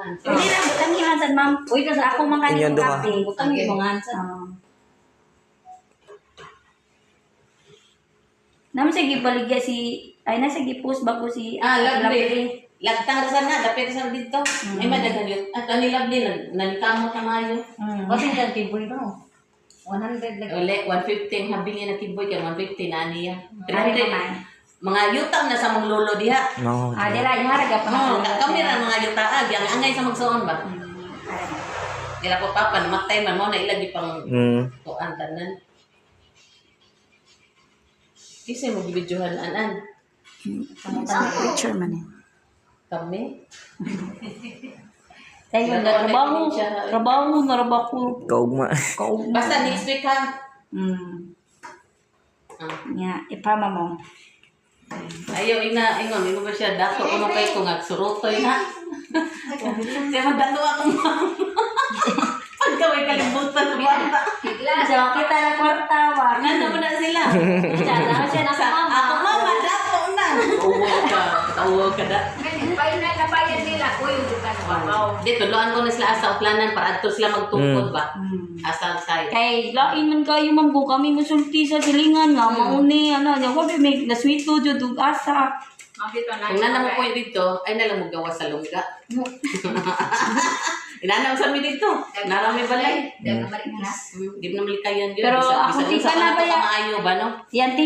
Hindi na, butang yung hansan, ma'am. Uy, kasi ako mga Inyon kanina duha. kape. Butang yung mga hansan. Naman sige baligya si, ay nasa gipost ba ko si Lovely. Lagtang rasan na, dapit rasan dito. Ay madagan yun. At ani Lovely, nagkamot na mayo. Kasi ka kiboy daw. 100 lang. Uli, 150 ang habi niya na kiboy, kaya 150 na niya. Ari 300. naman. Mga yutang na sa mong lolo diha. No. Dira, yung haraga pa. Kami ra mga yutaag, yang angay sa magsuon ba? Dila ko papa, namatay man mo na ilagi pang tuan tanan. Kasi mo gibidyohan anan. Picture man eh. Kami. Tayo na trabaho ko. Kaugma. Basta next week ha. Nya, ipama mo. Ayaw ingon ba siya dato kuno kay ko ngagsurutoy ha. Kaya magdato ako ma'am. Pagkaway kalibutan ng bata. So, kita na kwarta, wa. Nando mo na sila. Siya nasa mama. Ako mama, dato na. Tawag ka da. Nabayan nila ko yung bukan wow. Di, tuluan ko na sila asa uplanan para ato sila magtungkod ba? Asa side. Kay lain man kayo manggo kami musulti sa silingan nga mauni ano nya wa may na sweet to jud ug asa. Kung nana mo po dito, ay nalang mo gawa sa lungga. Inanaw sa mi dito. Narami balay. Di na malikayan yun. Pero Bisa- ako bisa- di sa ka na kanto ba ya- maayo ba no? Yan tiya